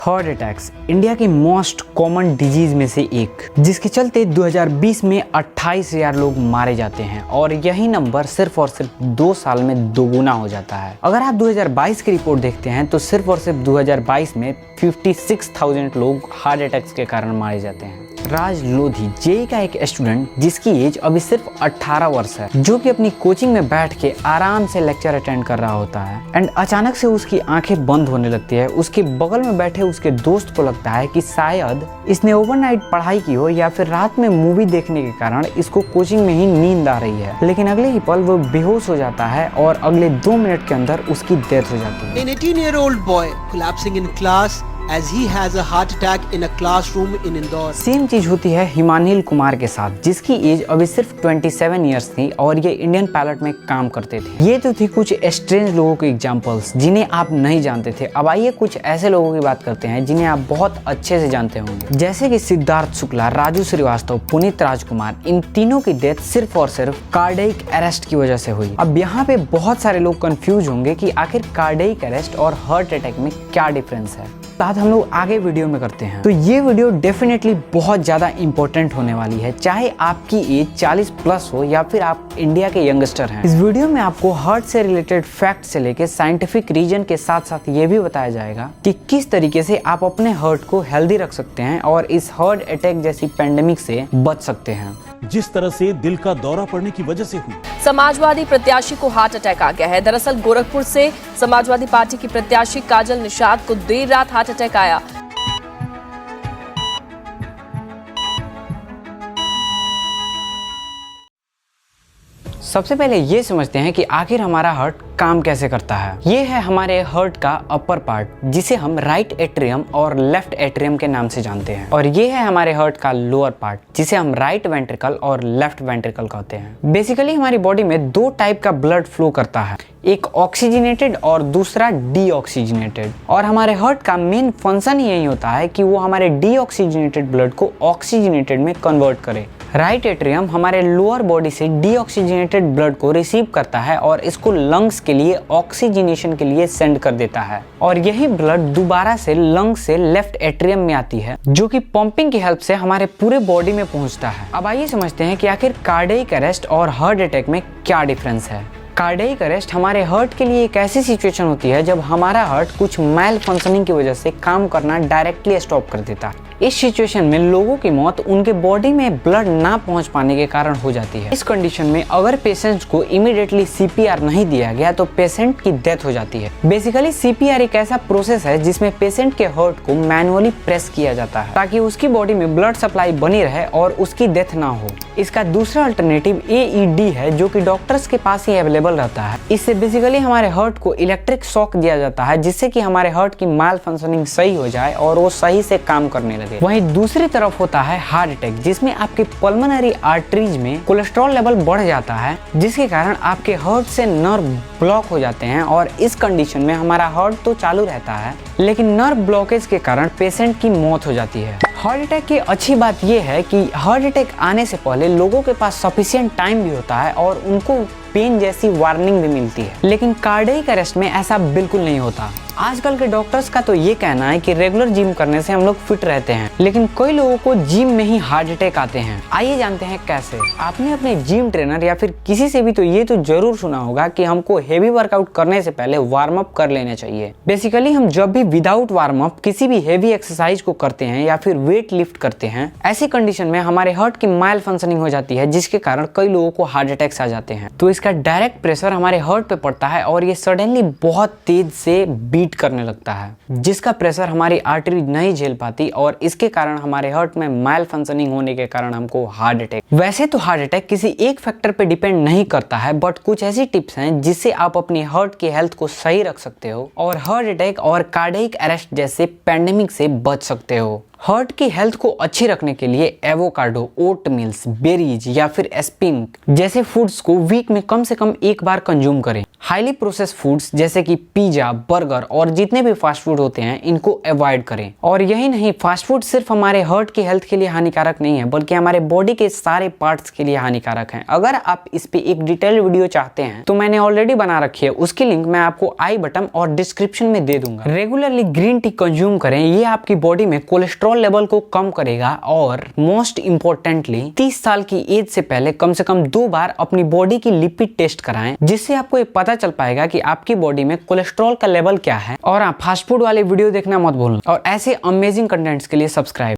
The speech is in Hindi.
हार्ट अटैक्स इंडिया की मोस्ट कॉमन डिजीज में से एक, जिसके चलते 2020 में 28,000 लोग मारे जाते हैं और यही नंबर सिर्फ और सिर्फ 2 साल में दोगुना हो जाता है। अगर आप 2022 की रिपोर्ट देखते हैं तो सिर्फ और सिर्फ 2022 में 56,000 लोग हार्ट अटैक्स के कारण मारे जाते हैं। राज लोधी जेई का एक स्टूडेंट जिसकी एज अभी सिर्फ 18 वर्ष है, जो कि अपनी कोचिंग में बैठ के आराम से लेक्चर अटेंड कर रहा होता है एंड अचानक से उसकी आंखें बंद होने लगती है। उसके बगल में बैठे उसके दोस्त को लगता है कि शायद इसने ओवरनाइट पढ़ाई की हो या फिर रात में मूवी देखने के कारण इसको कोचिंग में ही नींद आ रही है, लेकिन अगले ही पल वो बेहोश हो जाता है और अगले 2 मिनट के अंदर उसकी डेथ हो जाती है। An 18-year-old boy collapsing in class as he has a heart attack in a classroom in Indore. Same चीज होती है हिमानील कुमार के साथ, जिसकी एज अभी सिर्फ 27 इयर्स थी और ये इंडियन पायलट में काम करते थे। ये तो थी कुछ स्ट्रेंज लोगों के एग्जांपल्स जिन्हें आप नहीं जानते थे। अब आइए कुछ ऐसे लोगों की बात करते हैं जिन्हें आप बहुत अच्छे से जानते होंगे, जैसे कि सिद्धार्थ शुक्ला, राजू श्रीवास्तव, पुनीत राजकुमार। इन तीनों की डेथ सिर्फ और सिर्फ कार्डियक अरेस्ट की वजह से हुई। अब यहाँ पे बहुत सारे लोग कंफ्यूज होंगे कि आखिर कार्डियक अरेस्ट और हार्ट अटैक में क्या डिफरेंस है। बात हम लोग आगे वीडियो में करते हैं। तो ये वीडियो डेफिनेटली बहुत ज्यादा इंपॉर्टेंट होने वाली है, चाहे आपकी एज 40 प्लस हो या फिर आप इंडिया के यंगस्टर हैं। इस वीडियो में आपको हार्ट से रिलेटेड फैक्ट से लेके साइंटिफिक रीजन के साथ साथ ये भी बताया जाएगा कि किस तरीके से आप अपने हार्ट को हेल्दी रख सकते हैं और इस हार्ट अटैक जैसी पैंडेमिक से बच सकते हैं, जिस तरह से दिल का दौरा पड़ने की वजह से हुई। समाजवादी प्रत्याशी को हार्ट अटैक आ गया है। दरअसल गोरखपुर से समाजवादी पार्टी की प्रत्याशी काजल निषाद को देर रात हार्ट अटैक आया। सबसे पहले ये समझते हैं कि आखिर हमारा हार्ट काम कैसे करता है। ये है हमारे हार्ट का अपर पार्ट, जिसे हम राइट एट्रियम और लेफ्ट एट्रियम के नाम से जानते हैं, और ये है हमारे हार्ट का लोअर पार्ट, जिसे हम राइट वेंट्रिकल और लेफ्ट वेंट्रिकल कहते हैं। बेसिकली हमारी बॉडी में 2 टाइप का ब्लड फ्लो करता है, एक ऑक्सीजनेटेड और दूसरा डीऑक्सीजनेटेड। और हमारे हार्ट का मेन फंक्शन यही होता है कि वो हमारे डीऑक्सीजनेटेड ब्लड को ऑक्सीजनेटेड में कन्वर्ट करे। राइट एट्रियम हमारे लोअर बॉडी से डीऑक्सीजनेटेड ब्लड को रिसीव करता है और इसको लंग्स के लिए ऑक्सीजनेशन के लिए सेंड कर देता है, और यही ब्लड दोबारा से लंग्स से लेफ्ट एट्रियम में आती है, जो कि पंपिंग की हेल्प से हमारे पूरे बॉडी में पहुंचता है। अब आइए समझते हैं कि आखिर कार्डियक अरेस्ट और हार्ट अटैक में क्या डिफरेंस है। कार्डियक अरेस्ट हमारे हार्ट के लिए एक ऐसी सिचुएशन होती है जब हमारा हार्ट कुछ मैल फंक्शनिंग की वजह से काम करना डायरेक्टली स्टॉप कर देता है। इस सिचुएशन में लोगों की मौत उनके बॉडी में ब्लड ना पहुंच पाने के कारण हो जाती है। इस कंडीशन में अगर पेशेंट को इमीडिएटली सीपीआर नहीं दिया गया तो पेशेंट की डेथ हो जाती है। बेसिकली सीपीआर एक ऐसा प्रोसेस है जिसमें पेशेंट के हार्ट को मैनुअली प्रेस किया जाता है ताकि उसकी बॉडी में ब्लड सप्लाई बनी रहे और उसकी डेथ ना हो। इसका दूसरा अल्टरनेटिव एईडी है, जो कि डॉक्टर्स के पास ही अवेलेबल रहता है। इससे बेसिकली हमारे हार्ट को इलेक्ट्रिक शॉक दिया जाता है, जिससे कि हमारे हार्ट की माल फंक्शनिंग सही हो जाए और वो सही से काम करने लगे। वहीं दूसरी तरफ होता है हार्ट अटैक, जिसमें आपके पल्मोनरी आर्टरीज में कोलेस्ट्रॉल लेवल बढ़ जाता है, जिसके कारण आपके हार्ट से नर्व ब्लॉक हो जाते हैं, और इस कंडीशन में हमारा हार्ट तो चालू रहता है लेकिन नर्व ब्लॉकेज के कारण पेशेंट की मौत हो जाती है। हार्ट अटैक की अच्छी बात यह है कि हार्ट अटैक आने से पहले लोगों के पास सफिशिएंट टाइम भी होता है और उनको पेन जैसी वार्निंग भी मिलती है, लेकिन कार्डियक अरेस्ट में ऐसा बिल्कुल नहीं होता। आजकल के डॉक्टर्स का तो ये कहना है कि रेगुलर जिम करने से हम लोग फिट रहते हैं, लेकिन कई लोगों को जिम में ही हार्ट अटैक आते हैं। आइए जानते हैं कैसे। आपने अपने जिम ट्रेनर या फिर किसी से भी तो ये तो जरूर सुना होगा कि हमको हेवी वर्कआउट करने से पहले वार्म अप कर लेना चाहिए। बेसिकली हम जब भी विदाउट वार्म अप किसी भी हेवी एक्सरसाइज को करते हैं या फिर वेट लिफ्ट करते हैं, ऐसी कंडीशन में हमारे हार्ट की माइल फंक्शनिंग हो जाती है, जिसके कारण कई लोगों को हार्ट अटैक्स आ जाते हैं। तो इसका डायरेक्ट प्रेशर हमारे हार्ट पे पड़ता है और ये सडनली बहुत तेज से बीट करने लगता है, जिसका प्रेशर हमारी आर्टरी नहीं झेल पाती, और इसके कारण हमारे हार्ट में माइल फंक्शनिंग होने के कारण हमको हार्ट अटैक। वैसे तो हार्ट अटैक किसी एक फैक्टर पे डिपेंड नहीं करता है, बट कुछ ऐसी टिप्स हैं जिससे आप अपनी हार्ट की हेल्थ को सही रख सकते हो और हार्ट अटैक और कार्डियक अरेस्ट जैसे पैंडेमिक से बच सकते हो। हार्ट की हेल्थ को अच्छी रखने के लिए एवोकाडो, ओट मिल्स, बेरीज या फिर एस्पिंक जैसे फूड्स को वीक में कम से कम एक बार कंज्यूम करें। हाईली प्रोसेस्ड फूड्स जैसे कि पिज्जा, बर्गर और जितने भी फास्ट फूड होते हैं इनको अवॉइड करें। और यही नहीं, फास्ट फूड सिर्फ हमारे हार्ट की हेल्थ के लिए हानिकारक नहीं है बल्कि हमारे बॉडी के सारे पार्ट्स के लिए हानिकारक हैं। अगर आप इस पे एक डिटेल वीडियो चाहते हैं तो मैंने ऑलरेडी बना रखी है, उसकी लिंक मैं आपको आई बटन और डिस्क्रिप्शन में दे दूंगा। रेगुलरली ग्रीन टी कंज्यूम करें, ये आपकी बॉडी में कोलेस्ट्रॉल लेवल को कम करेगा। और मोस्ट इंपॉर्टेंटली 30 साल की एज से पहले कम से कम 2 बार अपनी बॉडी की लिपिड टेस्ट कराएं, जिससे आपको ये पता चल पाएगा कि आपकी बॉडी में कोलेस्ट्रॉल का लेवल क्या है। और आप फास्ट फूड वाले वीडियो देखना मत भूलना और ऐसे अमेजिंग कंटेंट्स के लिए सब्सक्राइब